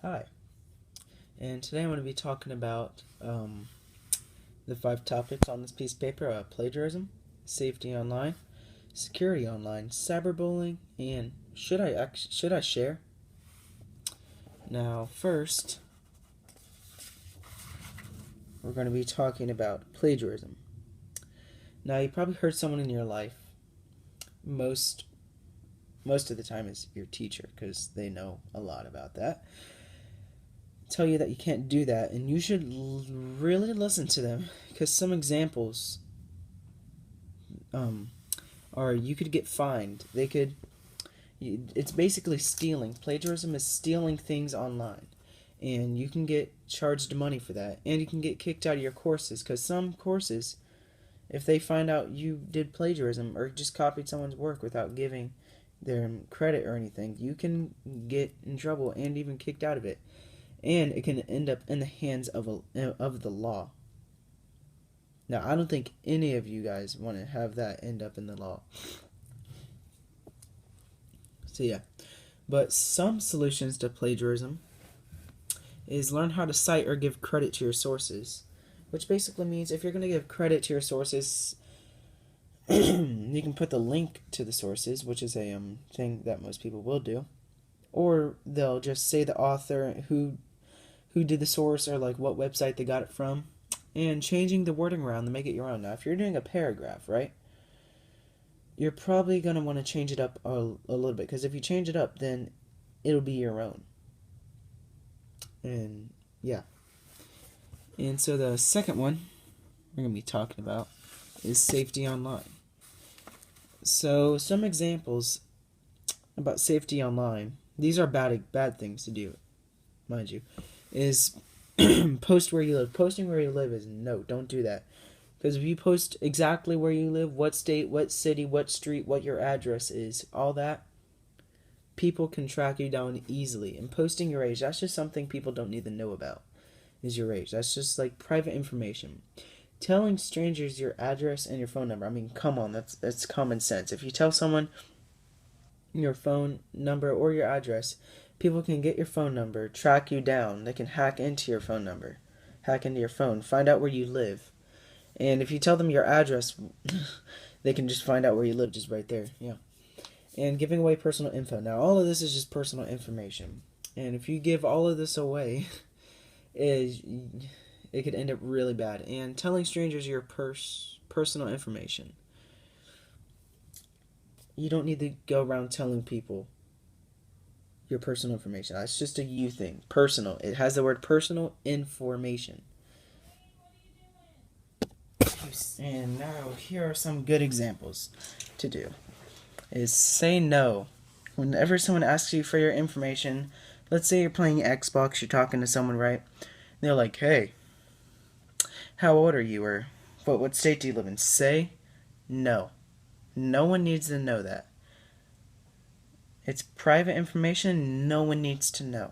Hi, and today I'm going to be talking about the 5 topics on this piece of paper: plagiarism, safety online, security online, cyberbullying, and should I share? Now, first, we're going to be talking about plagiarism. Now, you probably heard someone in your life. Most of the time is your teacher because they know a lot about that. Tell you that you can't do that, and you should really listen to them because some examples are you could get fined. It's basically stealing. Plagiarism is stealing things online, and you can get charged money for that, and you can get kicked out of your courses because some courses, if they find out you did plagiarism or just copied someone's work without giving them credit or anything, you can get in trouble and even kicked out of it. And it can end up in the hands of the law. Now, I don't think any of you guys want to have that end up in the law. So yeah, but some solutions to plagiarism is learn how to cite or give credit to your sources, which basically means if you're going to give credit to your sources, you can put the link to the sources, which is a thing that most people will do, or they'll just say the author who did the source or like what website they got it from, and changing the wording around to make it your own. Now, if you're doing a paragraph, right, you're probably going to want to change it up a little bit, because if you change it up, then it'll be your own. And yeah. And so the second one we're going to be talking about is safety online. So some examples about safety online, these are bad things to do, mind you, is post where you live. Posting where you live is no, don't do that. Because if you post exactly where you live, what state, what city, what street, what your address is, all that, people can track you down easily. And posting your age, that's just something people don't need to know about, is your age. That's just like private information. Telling strangers your address and your phone number, I mean, come on, that's common sense. If you tell someone your phone number or your address, people can get your phone number, track you down. They can hack into your phone number, hack into your phone, find out where you live. And if you tell them your address, they can just find out where you live just right there. Yeah. And giving away personal info. Now, all of this is just personal information. And if you give all of this away, it could end up really bad. And telling strangers your personal information. You don't need to go around telling people your personal information. That's just a you thing. Personal. It has the word personal information. And now here are some good examples to do. Is say no. Whenever someone asks you for your information, let's say you're playing Xbox, you're talking to someone, right? They're like, hey, how old are you? Or what state do you live in? Say no. No one needs to know that. It's private information no one needs to know.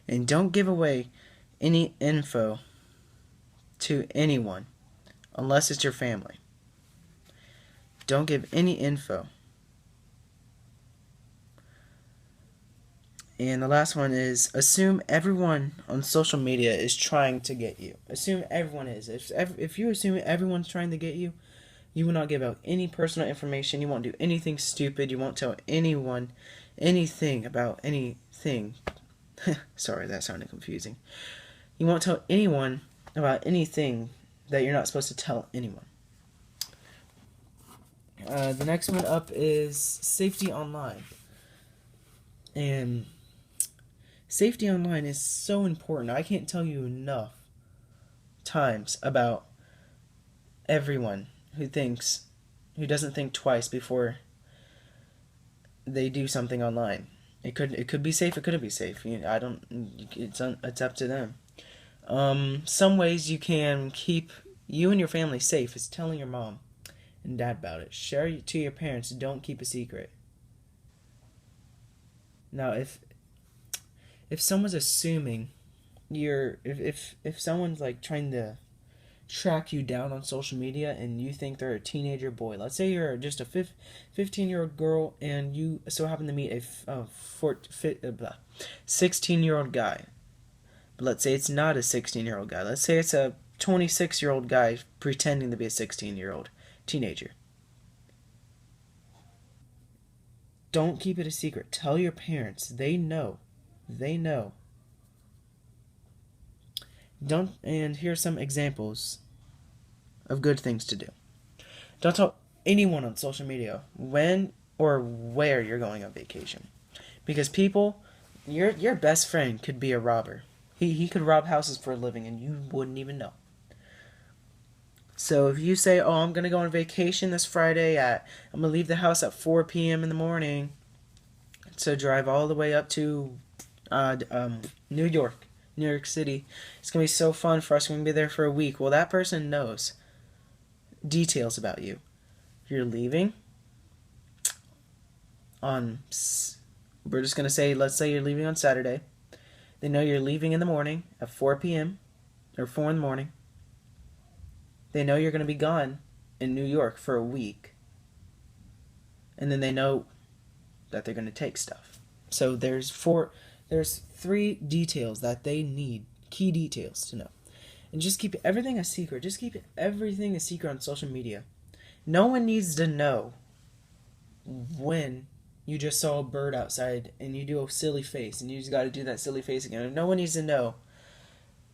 And don't give away any info to anyone unless it's your family. Don't give any info. And the last one is assume everyone on social media is trying to get you. Assume everyone is. If you assume everyone's trying to get you, you will not give out any personal information. You won't do anything stupid. You won't tell anyone anything about anything. Sorry, that sounded confusing. You won't tell anyone about anything that you're not supposed to tell anyone. The next one up is safety online. And safety online is so important. I can't tell you enough times about everyone who doesn't think twice before they do something online. It could be safe. It couldn't be safe. It's up to them. Some ways you can keep you and your family safe is telling your mom and dad about it. Share it to your parents. Don't keep a secret. Now, if someone's assuming if someone's like trying to track you down on social media and you think they're a teenager boy. Let's say you're just a 15-year-old girl and you so happen to meet a 16-year-old guy. But let's say it's not a 16-year-old guy. Let's say it's a 26-year-old guy pretending to be a 16-year-old teenager. Don't keep it a secret. Tell your parents. They know. They know. Don't. And here are some examples of good things to do. Don't tell anyone on social media when or where you're going on vacation, because people, your best friend could be a robber. He could rob houses for a living and you wouldn't even know. So if you say, "Oh, I'm gonna go on vacation this Friday I'm gonna leave the house at 4 p.m. in the morning, to drive all the way up to New York City. It's gonna be so fun for us. We're gonna be there for a week." Well, that person knows details about you. You're leaving on. We're just gonna say, let's say you're leaving on Saturday. They know you're leaving in the morning at 4 p.m. or 4 in the morning. They know you're gonna be gone in New York for a week, and then they know that they're gonna take stuff. So there's 3 details that they need, key details to know. And just keep everything a secret. Just keep everything a secret on social media. No one needs to know when you just saw a bird outside and you do a silly face and you just got to do that silly face again. No one needs to know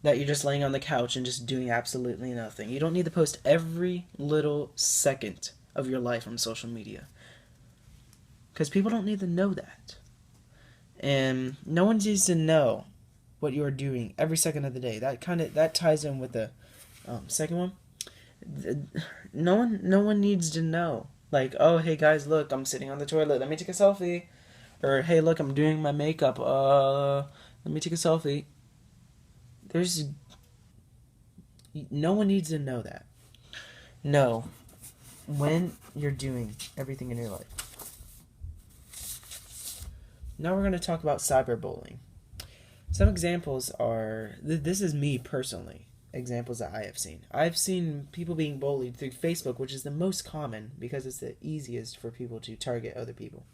that you're just laying on the couch and just doing absolutely nothing. You don't need to post every little second of your life on social media, because people don't need to know that. And no one needs to know what you're doing every second of the day. That ties in with the second one. No one needs to know. Like, "Oh, hey guys, look, I'm sitting on the toilet. Let me take a selfie." Or, "Hey, look, I'm doing my makeup. Let me take a selfie." No one needs to know that. Know when you're doing everything in your life. Now we're going to talk about cyberbullying. Some examples are, this is me personally, examples that I have seen. I've seen people being bullied through Facebook, which is the most common because it's the easiest for people to target other people.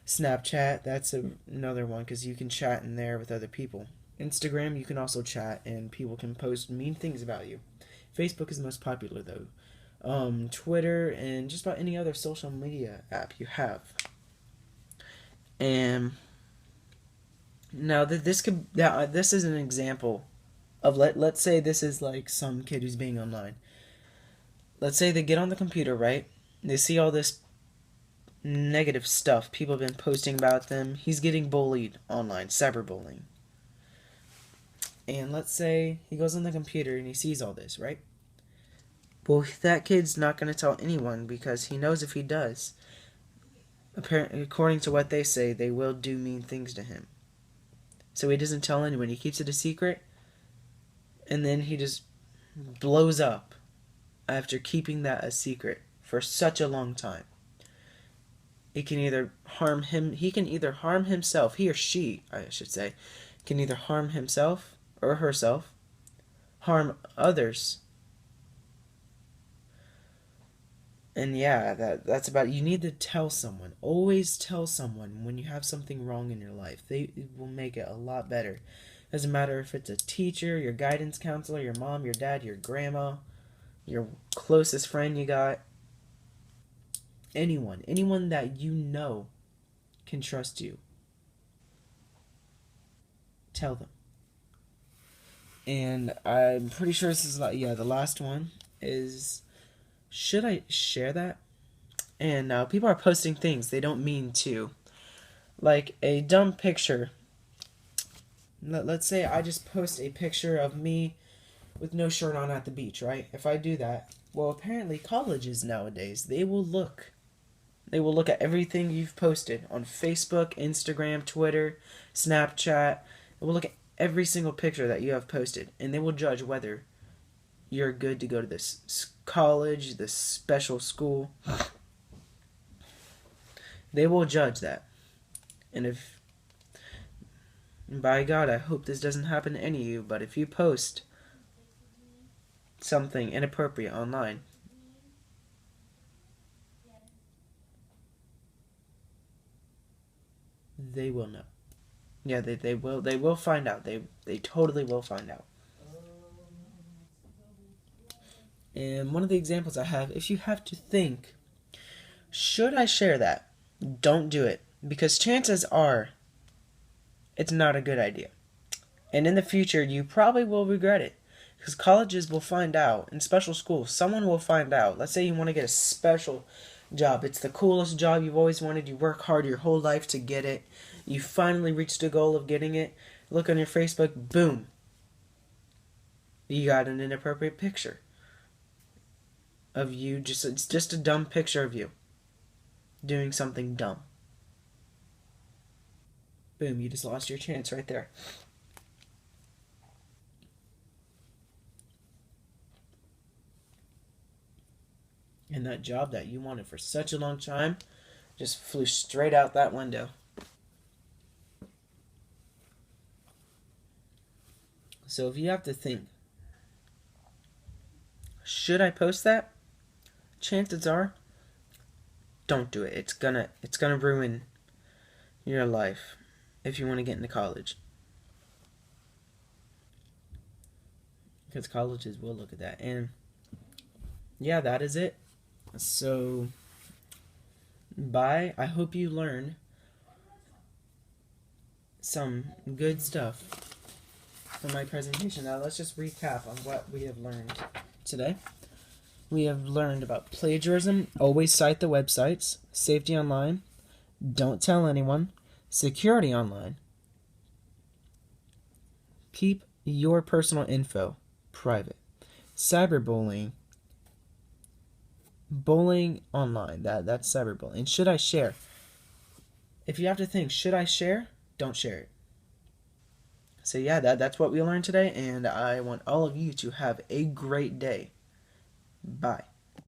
Snapchat, that's another one because you can chat in there with other people. Instagram, you can also chat and people can post mean things about you. Facebook is the most popular though. Twitter and just about any other social media app you have. And now this is an example of let's say this is like some kid who's being online. Let's say they get on the computer, right? They see all this negative stuff people have been posting about them. He's getting bullied online, cyberbullying. And let's say he goes on the computer and he sees all this, right? Well, that kid's not going to tell anyone because he knows if he does, apparently, according to what they say, they will do mean things to him. So he doesn't tell anyone. He keeps it a secret, and then he just blows up after keeping that a secret for such a long time. It can either harm him. He can either harm himself. He or she, I should say, can either harm himself or herself, harm others. And yeah, that's about it. You need to tell someone. Always tell someone when you have something wrong in your life. They will make it a lot better. Doesn't matter if it's a teacher, your guidance counselor, your mom, your dad, your grandma, your closest friend you got. Anyone that you know can trust you. Tell them. And I'm pretty sure this is the last one is, should I share that? And people are posting things they don't mean to. Like a dumb picture. Let's say I just post a picture of me with no shirt on at the beach, right? If I do that, well, apparently colleges nowadays, they will look at everything you've posted on Facebook, Instagram, Twitter, Snapchat. They will look at every single picture that you have posted, and they will judge whether you're good to go to this college, this special school. They will judge that. And by God, I hope this doesn't happen to any of you, but if you post something inappropriate online, they will know. Yeah, they will find out. They totally will find out. And one of the examples I have, if you have to think, should I share that? Don't do it, because chances are it's not a good idea. And in the future, you probably will regret it. Because colleges will find out, in special schools, someone will find out. Let's say you want to get a special job. It's the coolest job you've always wanted. You work hard your whole life to get it. You finally reach the goal of getting it. Look on your Facebook, boom. You got an inappropriate picture of you. It's just a dumb picture of you doing something dumb. Boom, you just lost your chance right there. And that job that you wanted for such a long time just flew straight out that window. So if you have to think, should I post that? Chances are, don't do it. It's gonna ruin your life if you want to get into college. Because colleges will look at that. And yeah, that is it. So bye. I hope you learned some good stuff from my presentation. Now let's just recap on what we have learned today. We have learned about plagiarism, always cite the websites, safety online, don't tell anyone, security online, keep your personal info private, cyberbullying, bullying online, that's cyberbullying. Should I share? If you have to think, should I share? Don't share it. So yeah, that's what we learned today, and I want all of you to have a great day. Bye.